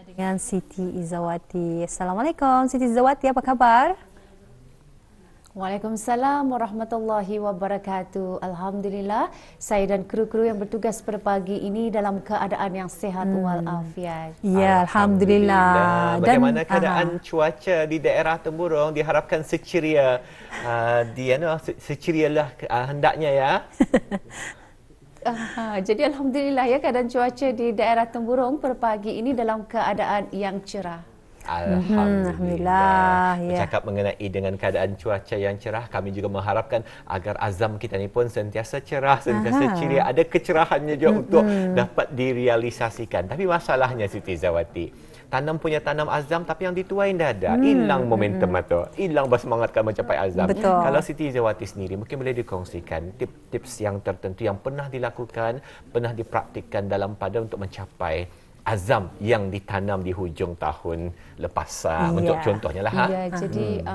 Dengan Siti Izzawati. Assalamualaikum Siti Izzawati, apa kabar? Waalaikumsalam warahmatullahi wabarakatuh. Alhamdulillah, saya dan kru-kru yang bertugas pada pagi ini dalam keadaan yang sihat walafiat. Ya, Alhamdulillah. Bagaimana keadaan cuaca di daerah Temburong? Diharapkan seceria, secerialah hendaknya ya. Jadi Alhamdulillah ya, keadaan cuaca di daerah Temburong pada pagi ini dalam keadaan yang cerah. Alhamdulillah. Bercakap mengenai dengan keadaan cuaca yang cerah, kami juga mengharapkan agar azam kita ni pun sentiasa cerah, sentiasa ceria. Ada kecerahannya juga untuk dapat direalisasikan. Tapi masalahnya Siti Izzawati, tanam azam tapi yang dituain dah ada. Hilang momentum itu. Hilang bersemangat kalau mencapai azam. Betul. Kalau Siti Izzawati sendiri mungkin boleh dikongsikan tips-tips yang tertentu yang pernah dilakukan, pernah dipraktikkan dalam pada untuk mencapai azam yang ditanam di hujung tahun lepas. Untuk contohnya lah. Ya, jadi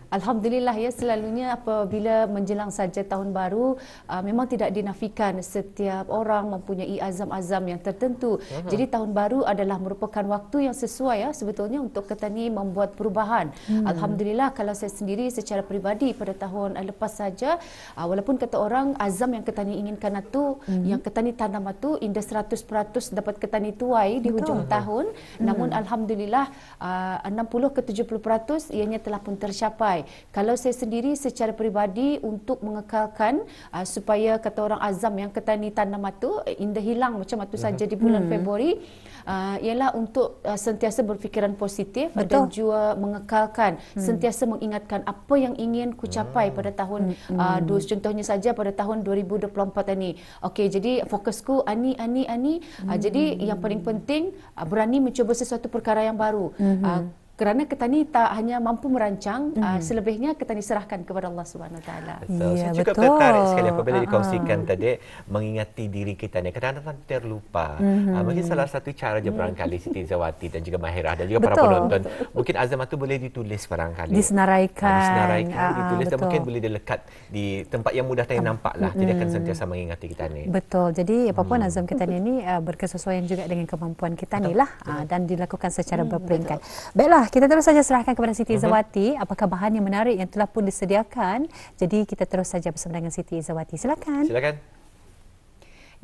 Alhamdulillah ya, selalunya apabila menjelang saja tahun baru, memang tidak dinafikan setiap orang mempunyai azam-azam yang tertentu. Jadi tahun baru adalah merupakan waktu yang sesuai ya sebetulnya untuk petani membuat perubahan. Alhamdulillah, kalau saya sendiri secara peribadi pada tahun lepas saja, walaupun kata orang azam yang petani inginkan itu, yang petani tanam itu indah 100% dapat petani tuai di hujung tahun, namun Alhamdulillah 60 ke 70% ianya telah pun tercapai. Kalau saya sendiri secara peribadi untuk mengekalkan supaya kata orang azam yang petani tanam itu indah hilang macam itu saja di bulan Februari, ialah untuk sentiasa berfikiran positif. Betul. Dan juga mengekalkan, sentiasa mengingatkan apa yang ingin ku capai pada tahun contohnya saja pada tahun 2024 ini. Okey, jadi fokusku ani. Jadi yang paling penting berani mencuba sesuatu perkara yang baru. Kerana petani tak hanya mampu merancang, selebihnya petani serahkan kepada Allah Subhanahu Wa Taala. Betul. Saya cukup tertarik sekali apabila dikongsikan tadi mengingati diri kita ni. Kadang-kadang terlupa. Mungkin salah satu cara je barangkali Siti Izzawati dan juga Mahirah dan juga para penonton. Mungkin azam itu boleh ditulis barangkali. Disenaraikan. Ditulis dan mungkin boleh dilekat di tempat yang mudah kita nampak lah. Jadi akan sentiasa mengingati kita ni. Betul. Jadi apapun azam kita ni berkesesuaian juga dengan kemampuan kita ni lah, dan dilakukan secara berperingkat. Baiklah, kita terus saja serahkan kepada Siti Izzawati apakah bahan yang menarik yang telah pun disediakan. Jadi kita terus saja bersama dengan Siti Izzawati. Silakan.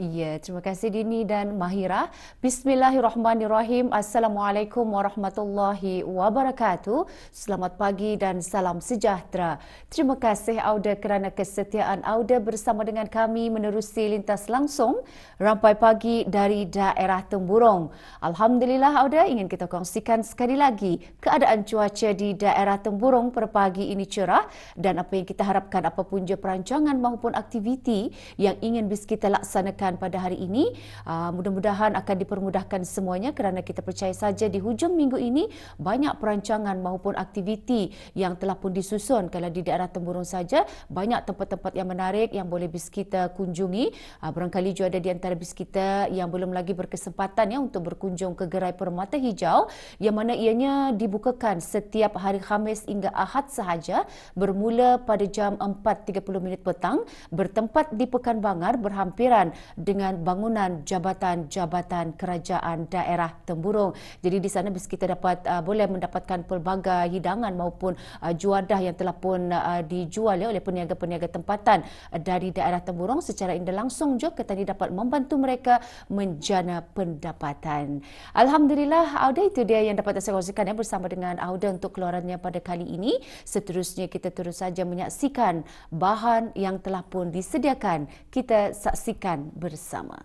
Ya, terima kasih Dini dan Mahirah. Bismillahirrahmanirrahim. Assalamualaikum warahmatullahi wabarakatuh. Selamat pagi dan salam sejahtera. Terima kasih Auda kerana kesetiaan Auda bersama dengan kami menerusi lintas langsung Rampai Pagi dari daerah Temburong. Alhamdulillah Auda, ingin kita kongsikan sekali lagi keadaan cuaca di daerah Temburong pada pagi ini cerah, dan apa yang kita harapkan apapun je perancangan maupun aktiviti yang ingin bis kita laksanakan pada hari ini, mudah-mudahan akan dipermudahkan semuanya kerana kita percaya saja di hujung minggu ini banyak perancangan maupun aktiviti yang telah pun disusun. Kalau di daerah Temburong saja banyak tempat-tempat yang menarik yang boleh bis kita kunjungi. Barangkali juga ada di antara bis kita yang belum lagi berkesempatan ya untuk berkunjung ke Gerai Permata Hijau yang mana ianya dibukakan setiap hari Khamis hingga Ahad sahaja bermula pada jam 4.30 petang, bertempat di Pekan Bangar berhampiran dengan bangunan jabatan-jabatan kerajaan daerah Temburong. Jadi di sana bis kita dapat boleh mendapatkan pelbagai hidangan maupun juadah yang telah pun dijual oleh peniaga-peniaga tempatan dari daerah Temburong. Secara indah langsung juga petani dapat membantu mereka menjana pendapatan. Alhamdulillah, Auda, itu dia yang dapat saya kongsikan bersama dengan Auda untuk keluarannya pada kali ini. Seterusnya kita terus saja menyaksikan bahan yang telah pun disediakan. Kita saksikan bersama.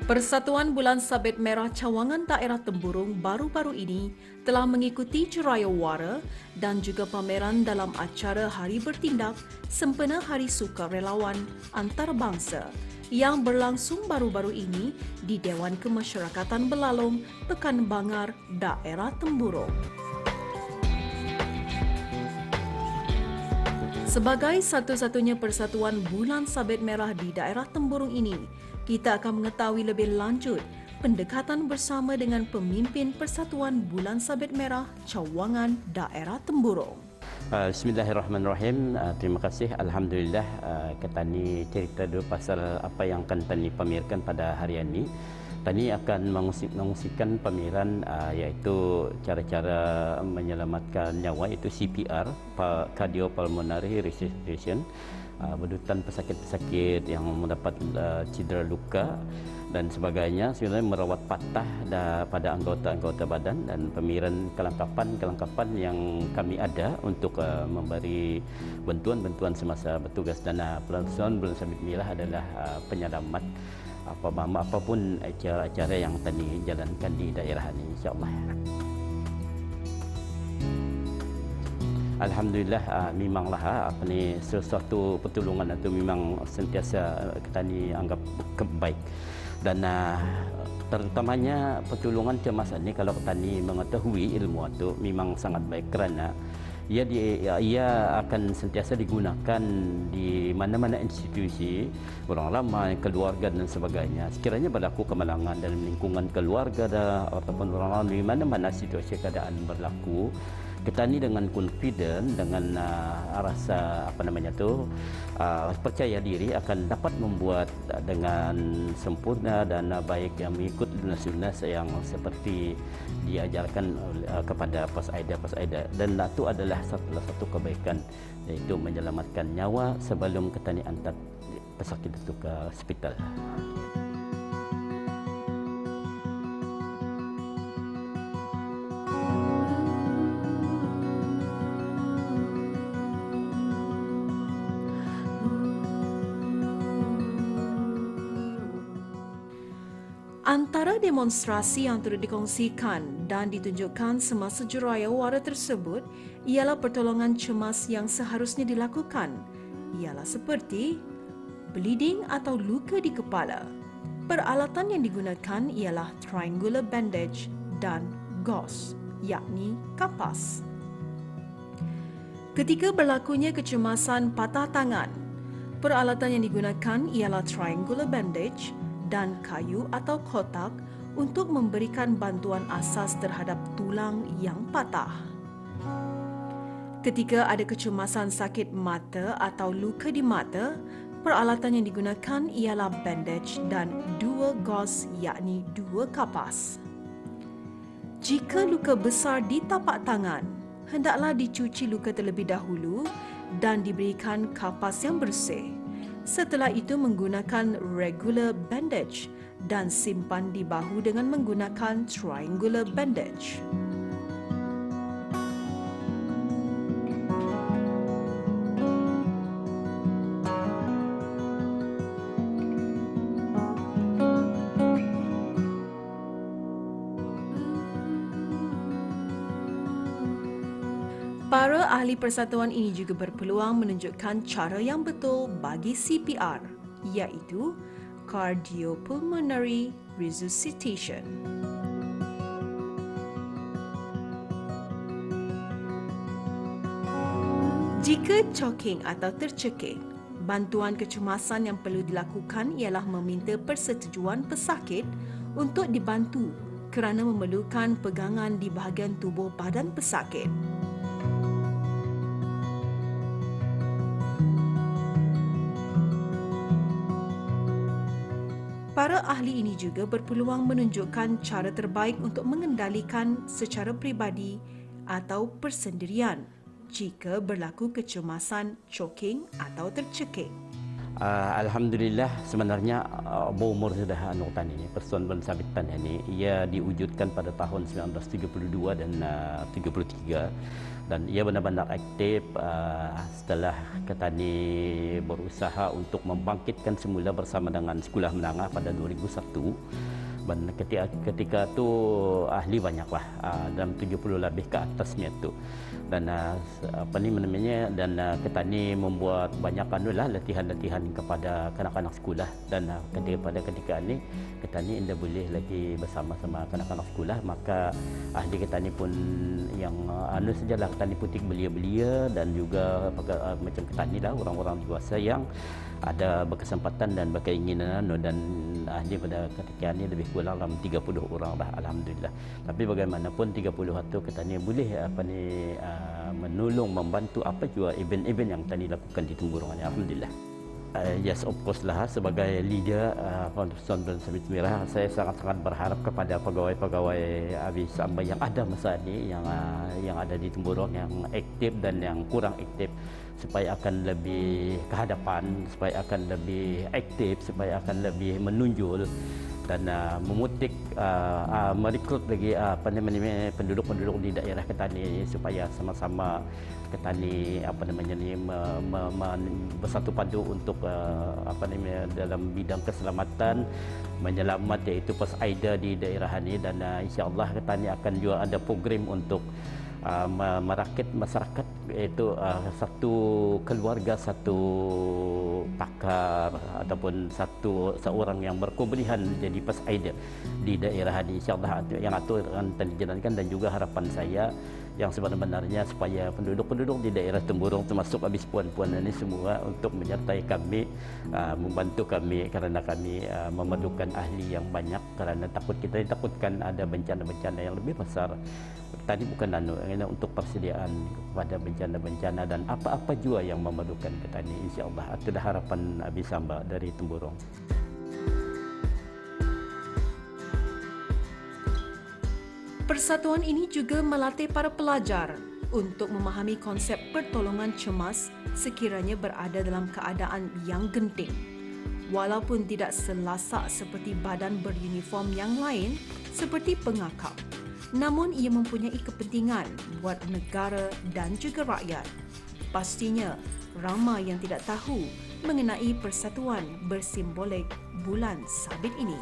Persatuan Bulan Sabit Merah Cawangan Daerah Temburong baru-baru ini telah mengikuti ceraya wara dan juga pameran dalam acara Hari Bertindak sempena Hari Sukarelawan Antarabangsa yang berlangsung baru-baru ini di Dewan Kemasyarakatan Belalong, Pekan Bangar, daerah Temburong. Sebagai satu-satunya persatuan Bulan Sabit Merah di daerah Temburong ini, kita akan mengetahui lebih lanjut pendekatan bersama dengan pemimpin Persatuan Bulan Sabit Merah Cawangan Daerah Temburong. Bismillahirrahmanirrahim. Terima kasih. Alhamdulillah, Tani cerita dulu pasal apa yang akan Tani pamerkan pada hari ini. Tani akan mengungsikan pameran iaitu cara-cara menyelamatkan nyawa, iaitu CPR, Cardiopulmonary Resuscitation, berdutan pesakit-pesakit yang mendapat cedera luka dan sebagainya, sebenarnya merawat patah pada anggota-anggota badan, dan pameran kelengkapan yang kami ada untuk memberi bantuan-bantuan semasa bertugas. Dan Persatuan Bulan Sabit Merah adalah penyelamat apapun acara-acara yang tadi jalankan di daerah ini, insya-Allah. Alhamdulillah, memanglah sesuatu pertolongan itu memang sentiasa Tani anggap baik, dan terutamanya pertolongan cemas ini, kalau Tani mengetahui ilmu itu memang sangat baik, kerana ia akan sentiasa digunakan di mana-mana institusi, orang ramai, keluarga dan sebagainya. Sekiranya berlaku kemalangan dalam lingkungan keluarga ataupun orang ramai, di mana-mana situasi keadaan berlaku, kita ni dengan confident, dengan rasa percaya diri akan dapat membuat dengan sempurna dan baik, yang mengikut lunas-lunas yang seperti diajarkan kepada Pos-Aida. Dan itu adalah salah satu kebaikan, iaitu menyelamatkan nyawa sebelum kita ni hantar pesakit itu ke hospital. Antara demonstrasi yang turut dikongsikan dan ditunjukkan semasa Juraya Wara tersebut ialah pertolongan cemas yang seharusnya dilakukan, ialah seperti bleeding atau luka di kepala. Peralatan yang digunakan ialah triangular bandage dan gauze, yakni kapas. Ketika berlakunya kecemasan patah tangan, peralatan yang digunakan ialah triangular bandage dan kayu atau kotak untuk memberikan bantuan asas terhadap tulang yang patah. Ketika ada kecemasan sakit mata atau luka di mata, peralatan yang digunakan ialah bandage dan dua gauze, yakni dua kapas. Jika luka besar di tapak tangan, hendaklah dicuci luka terlebih dahulu dan diberikan kapas yang bersih. Setelah itu menggunakan regular bandage dan simpan di bahu dengan menggunakan triangular bandage. Para ahli persatuan ini juga berpeluang menunjukkan cara yang betul bagi CPR, iaitu Cardiopulmonary Resuscitation. Jika choking atau tercekik, bantuan kecemasan yang perlu dilakukan ialah meminta persetujuan pesakit untuk dibantu kerana memerlukan pegangan di bahagian tubuh badan pesakit. Para ahli ini juga berpeluang menunjukkan cara terbaik untuk mengendalikan secara peribadi atau persendirian jika berlaku kecemasan choking atau tercekik. Alhamdulillah, sebenarnya berumur sudah Tani, Persatuan Bulan Sabit ini, ia diwujudkan pada tahun 1932 dan 33, dan ia benar-benar aktif setelah Ketani berusaha untuk membangkitkan semula bersama dengan Sekolah Menengah pada 2001. Dan ketika itu ahli banyaklah, dalam 70 lebih ke atasnya tu. Dan dan Ketani membuat banyak latihan-latihan kepada kanak-kanak sekolah, dan pada ketika ini Ketani tidak boleh lagi bersama-sama kanak-kanak sekolah, maka ahli Ketani pun yang sajalah Ketani putik belia-belia, dan juga macam Ketani orang-orang dewasa yang ada berkesempatan dan berkeinginan, dan ahli pada ketika ini lebih kurang kurang dalam 30 orang dah, alhamdulillah. Tapi bagaimanapun 30 itu kita ni boleh menolong, membantu apa juga event-event yang tadi lakukan di Temburong ni, alhamdulillah. Yes, of course lah, sebagai leader Foundation Bulan Sabit Merah, saya sangat-sangat berharap kepada pegawai-pegawai Abi Samba yang ada masa ini, yang ada di Temburong, yang aktif dan yang kurang aktif, supaya akan lebih ke hadapan, supaya akan lebih aktif, supaya akan lebih menonjol dan memutik, merekrut lagi penduduk-penduduk di daerah kita ni, supaya sama-sama kita ni bersatu padu untuk dalam bidang keselamatan menyelamat, iaitu pos Aida di daerah ini. Dan insya-Allah kita ni akan juga ada program untuk merakit masyarakat, iaitu satu keluarga, satu pakar ataupun seorang yang berkemudian jadi pos Aida di daerah ini, insya-Allah yang itu akan dijalankan. Dan juga harapan saya yang sebenarnya supaya penduduk-penduduk di daerah Temburong, termasuk habis puan-puan ini semua, untuk menyertai kami, membantu kami, kerana kami memerlukan ahli yang banyak, kerana kita takutkan ada bencana-bencana yang lebih besar. Tadi bukan untuk persediaan kepada bencana-bencana dan apa-apa juga yang memerlukan petani, insya-Allah. Itulah harapan Abi Samba dari Temburong. Persatuan ini juga melatih para pelajar untuk memahami konsep pertolongan cemas sekiranya berada dalam keadaan yang genting. Walaupun tidak selasak seperti badan beruniform yang lain seperti pengakap, namun ia mempunyai kepentingan buat negara dan juga rakyat. Pastinya ramai yang tidak tahu mengenai persatuan bersimbolik bulan sabit ini.